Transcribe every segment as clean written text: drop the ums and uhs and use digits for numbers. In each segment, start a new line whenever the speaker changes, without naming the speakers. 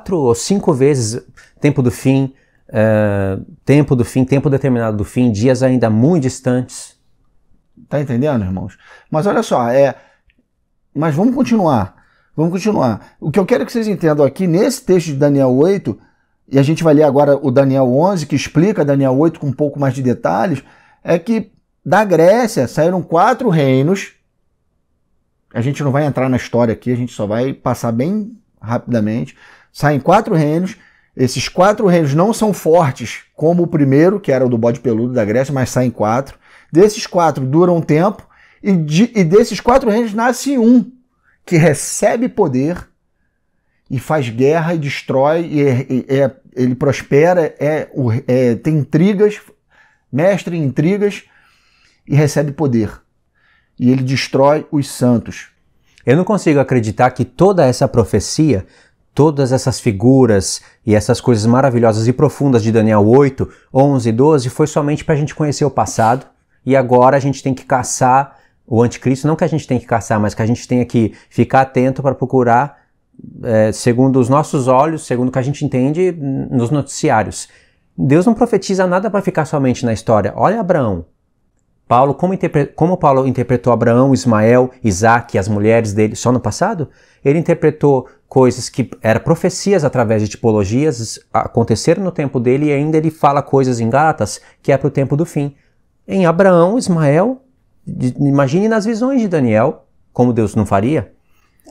4 ou 5 vezes tempo do fim, tempo determinado do fim, dias ainda muito distantes.
Tá entendendo, irmãos? Mas olha só, mas vamos continuar. Vamos continuar. O que eu quero que vocês entendam aqui, nesse texto de Daniel 8, e a gente vai ler agora o Daniel 11, que explica Daniel 8 com um pouco mais de detalhes, é que da Grécia saíram 4 reinos. A gente não vai entrar na história aqui, a gente só vai passar bem rapidamente. Saem 4 reinos. Esses 4 reinos não são fortes como o primeiro, que era o do bode peludo da Grécia, mas saem 4. Desses 4 duram um tempo, e desses 4 reinos nasce um, que recebe poder e faz guerra e destrói, ele prospera, tem intrigas, mestre em intrigas, e recebe poder. E ele destrói os santos.
Eu não consigo acreditar que toda essa profecia, todas essas figuras e essas coisas maravilhosas e profundas de Daniel 8, 11 e 12 foi somente para a gente conhecer o passado e agora a gente tem que caçar o anticristo. Não que a gente tem que caçar, mas que a gente tenha que ficar atento para procurar, segundo os nossos olhos, segundo o que a gente entende nos noticiários. Deus não profetiza nada para ficar somente na história. Olha Abraão. Como Paulo interpretou Abraão, Ismael, Isaac e as mulheres dele só no passado? Ele interpretou coisas que eram profecias através de tipologias, aconteceram no tempo dele e ainda ele fala coisas em Gálatas que é para o tempo do fim. Em Abraão, Ismael, imagine nas visões de Daniel, como Deus não faria.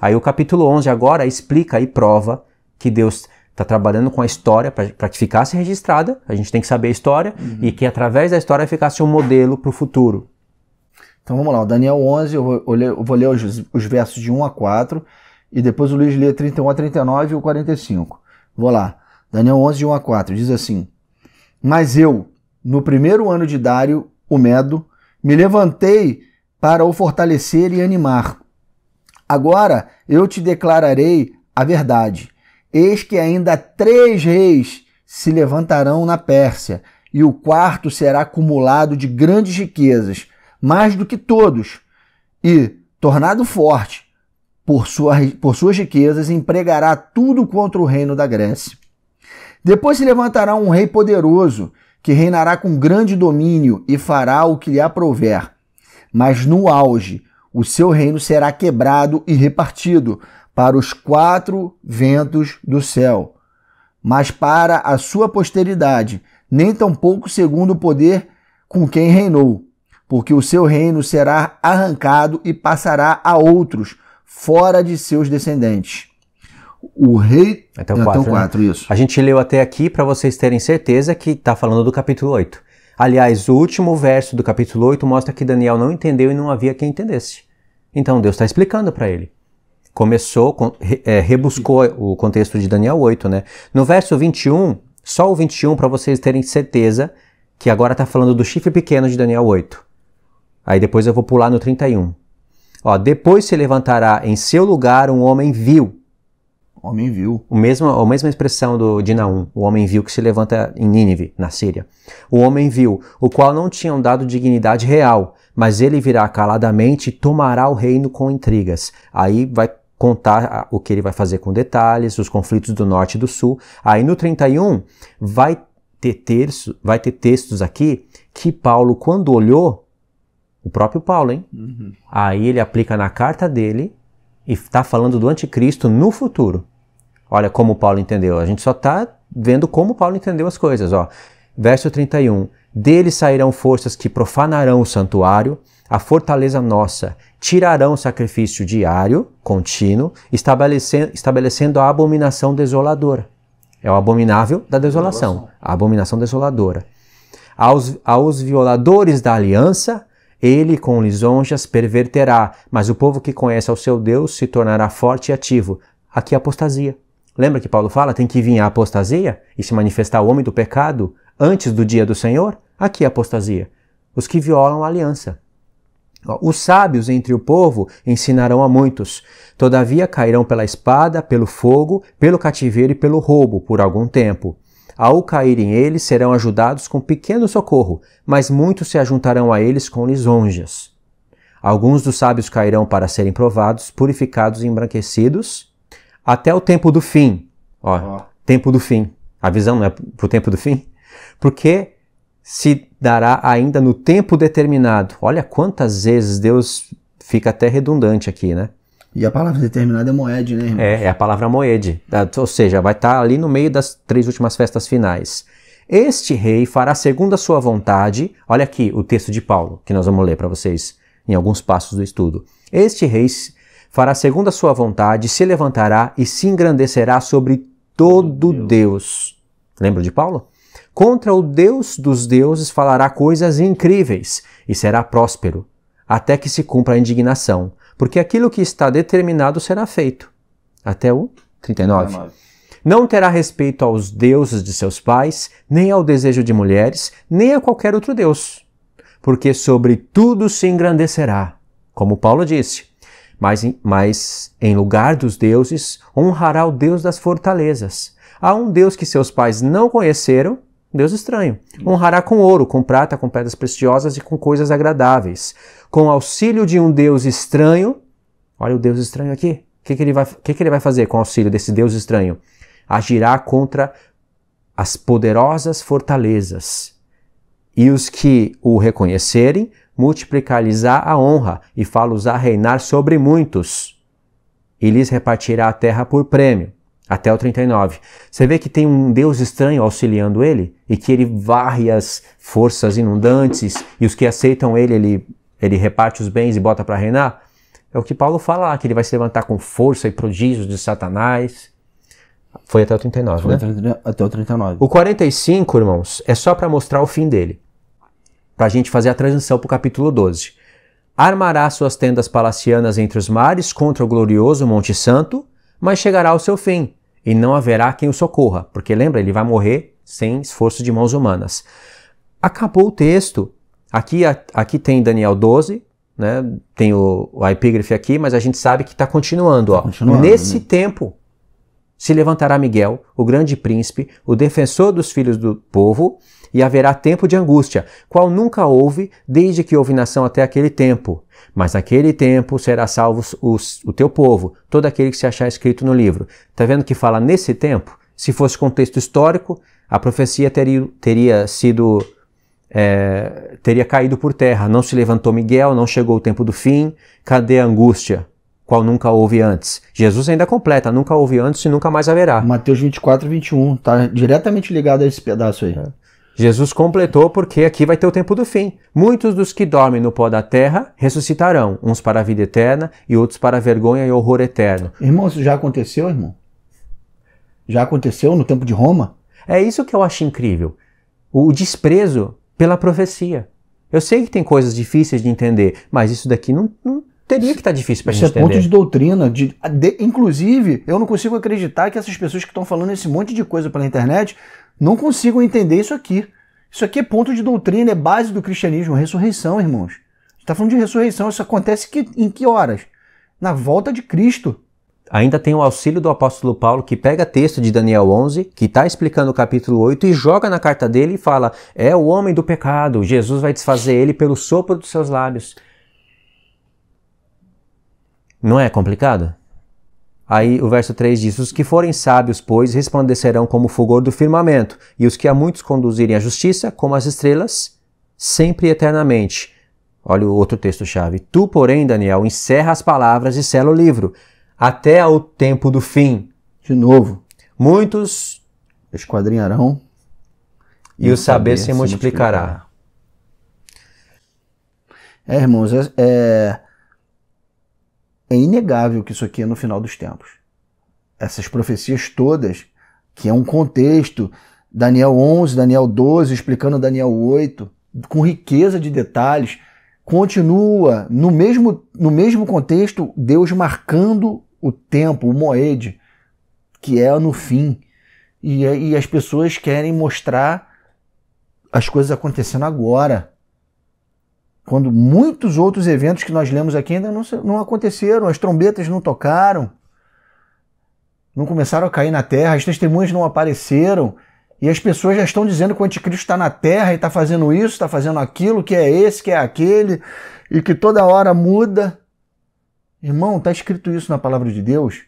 Aí o capítulo 11 agora explica e prova que Deus está trabalhando com a história para que ficasse registrada, a gente tem que saber a história, e que através da história ficasse um modelo para o futuro.
Então vamos lá, o Daniel 11, eu vou ler os versos de 1 a 4, e depois o Luiz lê 31 a 39 e o 45. Vou lá, Daniel 11, de 1 a 4, diz assim: Mas eu, no primeiro ano de Dário, o Medo, me levantei para o fortalecer e animar. Agora eu te declararei a verdade. Eis que ainda 3 reis se levantarão na Pérsia, e o 4º será acumulado de grandes riquezas, mais do que todos, e, tornado forte por suas riquezas, empregará tudo contra o reino da Grécia. Depois se levantará um rei poderoso, que reinará com grande domínio e fará o que lhe aprouver. Mas no auge, o seu reino será quebrado e repartido para os 4 ventos do céu, mas para a sua posteridade, nem tampouco segundo o poder com quem reinou, porque o seu reino será arrancado e passará a outros, fora de seus descendentes. O rei...
Até o 4, né?
Isso.
A gente leu até aqui para vocês terem certeza que está falando do capítulo 8. Aliás, o último verso do capítulo 8 mostra que Daniel não entendeu e não havia quem entendesse. Então Deus está explicando para ele. Rebuscou o contexto de Daniel 8, né? No verso 21, só o 21 para vocês terem certeza que agora está falando do chifre pequeno de Daniel 8. Aí depois eu vou pular no 31. Depois se levantará em seu lugar um homem vil.
Homem vil.
A mesma expressão de Naum, o homem vil que se levanta em Nínive, na Síria. O homem vil, o qual não tinham dado dignidade real, mas ele virá caladamente e tomará o reino com intrigas. Aí vai contar o que ele vai fazer com detalhes, os conflitos do norte e do sul. Aí no 31 vai ter textos aqui que Paulo, quando olhou, o próprio Paulo, hein?
Uhum.
Aí ele aplica na carta dele e está falando do anticristo no futuro. Olha como Paulo entendeu. A gente só está vendo como Paulo entendeu as coisas. Verso 31. Dele sairão forças que profanarão o santuário, a fortaleza nossa, tirarão o sacrifício diário, contínuo, estabelecendo a abominação desoladora. É o abominável da desolação. A abominação desoladora. Aos violadores da aliança, ele com lisonjas perverterá, mas o povo que conhece ao seu Deus se tornará forte e ativo. Aqui a apostasia. Lembra que Paulo fala, tem que vir a apostasia e se manifestar o homem do pecado antes do dia do Senhor? Aqui a apostasia. Os que violam a aliança. Os sábios entre o povo ensinarão a muitos. Todavia cairão pela espada, pelo fogo, pelo cativeiro e pelo roubo por algum tempo. Ao caírem eles, serão ajudados com pequeno socorro, mas muitos se ajuntarão a eles com lisonjas. Alguns dos sábios cairão para serem provados, purificados e embranquecidos, até o tempo do fim. Ó, tempo do fim. A visão não é pro tempo do fim? Porque se dará ainda no tempo determinado. Olha quantas vezes Deus fica até redundante aqui, né?
E a palavra determinada é moed, né, irmão?
É a palavra moed. Ou seja, vai estar ali no meio das 3 últimas festas finais. Este rei fará segundo a sua vontade. Olha aqui o texto de Paulo, que nós vamos ler para vocês em alguns passos do estudo. Este rei fará segundo a sua vontade, se levantará e se engrandecerá sobre todo Deus. Lembra de Paulo? Contra o Deus dos deuses falará coisas incríveis e será próspero, até que se cumpra a indignação, porque aquilo que está determinado será feito. Até o 39. Não terá respeito aos deuses de seus pais, nem ao desejo de mulheres, nem a qualquer outro deus, porque sobre tudo se engrandecerá, como Paulo disse. Mas em lugar dos deuses, honrará o Deus das fortalezas. Há um Deus que seus pais não conheceram, Deus estranho. Honrará com ouro, com prata, com pedras preciosas e com coisas agradáveis. Com auxílio de um Deus estranho, olha o Deus estranho aqui. O que ele vai fazer com o auxílio desse Deus estranho? Agirá contra as poderosas fortalezas. E os que o reconhecerem, multiplicar-lhes-á a honra e fá-los-á reinar sobre muitos. E lhes repartirá a terra por prêmio. Até o 39. Você vê que tem um Deus estranho auxiliando ele e que ele varre as forças inundantes e os que aceitam ele reparte os bens e bota para reinar? É o que Paulo fala lá, que ele vai se levantar com força e prodígios de Satanás. Foi até o 39, né?
Até o 39.
O 45, irmãos, é só para mostrar o fim dele. Para a gente fazer a transição para o capítulo 12. Armará suas tendas palacianas entre os mares contra o glorioso Monte Santo, mas chegará ao seu fim, e não haverá quem o socorra, porque lembra, ele vai morrer sem esforço de mãos humanas. Acabou o texto. Aqui tem Daniel 12, né? Tem a epígrafe aqui, mas a gente sabe que está continuando. Nesse tempo se levantará Miguel, o grande príncipe, o defensor dos filhos do povo, e haverá tempo de angústia, qual nunca houve, desde que houve nação até aquele tempo. Mas naquele tempo será salvo o teu povo, todo aquele que se achar escrito no livro. Está vendo que fala nesse tempo? Se fosse contexto histórico, a profecia teria caído por terra. Não se levantou Miguel, não chegou o tempo do fim. Cadê a angústia? Qual nunca houve antes. Jesus ainda completa, nunca houve antes e nunca mais haverá.
Mateus 24, 21, está diretamente ligado a esse pedaço aí.
Jesus completou porque aqui vai ter o tempo do fim. Muitos dos que dormem no pó da terra ressuscitarão, uns para a vida eterna e outros para a vergonha e horror eterno.
Irmão, isso já aconteceu, irmão? Já aconteceu no tempo de Roma?
É isso que eu acho incrível. O desprezo pela profecia. Eu sei que tem coisas difíceis de entender, mas isso daqui não teria que estar difícil para a gente entender.
Isso é ponto de doutrina. Inclusive, eu não consigo acreditar que essas pessoas que estão falando esse monte de coisa pela internet não consigam entender isso aqui. Isso aqui é ponto de doutrina, é base do cristianismo, ressurreição, irmãos. A gente está falando de ressurreição, isso acontece em que horas? Na volta de Cristo.
Ainda tem o auxílio do apóstolo Paulo, que pega texto de Daniel 11, que está explicando o capítulo 8 e joga na carta dele e fala, é o homem do pecado, Jesus vai desfazer ele pelo sopro dos seus lábios. Não é complicado? Aí o verso 3 diz, os que forem sábios, pois, resplandecerão como o fulgor do firmamento, e os que a muitos conduzirem à justiça, como as estrelas, sempre e eternamente. Olha o outro texto-chave. Tu, porém, Daniel, encerra as palavras e sela o livro, até ao tempo do fim.
De novo.
Muitos
esquadrinharão
e o saber se multiplicará.
Irmãos, é inegável que isso aqui é no final dos tempos. Essas profecias todas, que é um contexto, Daniel 11, Daniel 12, explicando Daniel 8, com riqueza de detalhes, continua no mesmo contexto, Deus marcando o tempo, o moed, que é no fim. E as pessoas querem mostrar as coisas acontecendo agora. Quando muitos outros eventos que nós lemos aqui ainda não aconteceram, as trombetas não tocaram, não começaram a cair na terra, as testemunhas não apareceram, e as pessoas já estão dizendo que o anticristo está na terra e está fazendo isso, está fazendo aquilo, que é esse, que é aquele, e que toda hora muda. Irmão, está escrito isso na palavra de Deus?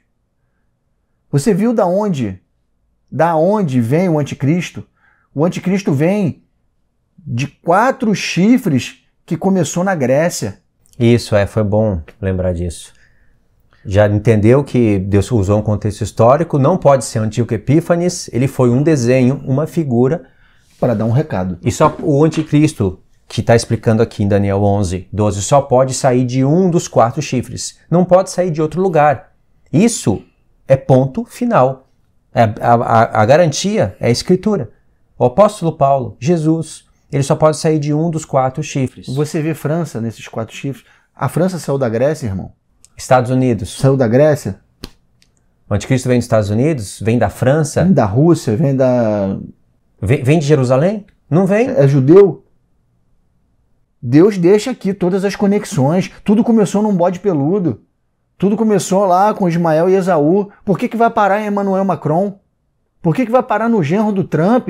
Você viu da onde Da onde vem o anticristo? O anticristo vem de 4 chifres que começou na Grécia.
Isso, foi bom lembrar disso. Já entendeu que Deus usou um contexto histórico, não pode ser Antíoco Epífanes, ele foi um desenho, uma figura.
Para dar um recado.
E só o anticristo, que está explicando aqui em Daniel 11, 12, só pode sair de um dos 4 chifres. Não pode sair de outro lugar. Isso é ponto final. A garantia é a Escritura. O apóstolo Paulo, Jesus, ele só pode sair de um dos 4 chifres.
Você vê França nesses 4 chifres. A França saiu da Grécia, irmão?
Estados Unidos.
Saiu da Grécia?
O anticristo vem dos Estados Unidos? Vem da França?
Vem da Rússia? Vem da...
Vem de Jerusalém? Não vem.
É judeu? Deus deixa aqui todas as conexões. Tudo começou num bode peludo. Tudo começou lá com Ismael e Esaú. Por que vai parar em Emmanuel Macron? Por que vai parar no genro do Trump?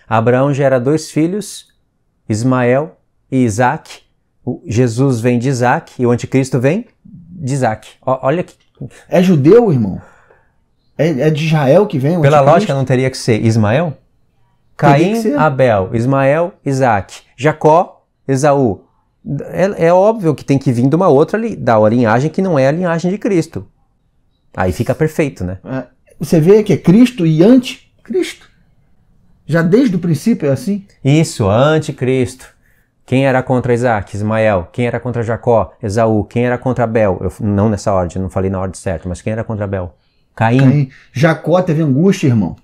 Abraão gera 2 filhos, Ismael e Isaac. Jesus vem de Isaac e o anticristo vem de Isaac. Olha que...
É judeu, irmão? É de Israel que vem o
Pela
anticristo?
lógica não teria que ser Ismael? Caim, Abel, Ismael, Isaac. Jacó, Esaú. É óbvio que tem que vir de uma outra da linhagem que não é a linhagem de Cristo. Aí fica perfeito, né?
Você vê que é Cristo e anticristo. Já desde o princípio é assim?
Isso, anticristo. Quem era contra Isaac? Ismael. Quem era contra Jacó? Esaú. Quem era contra Abel? Não nessa ordem, não falei na ordem certa, mas quem era contra Abel? Caim.
Jacó teve angústia, irmão.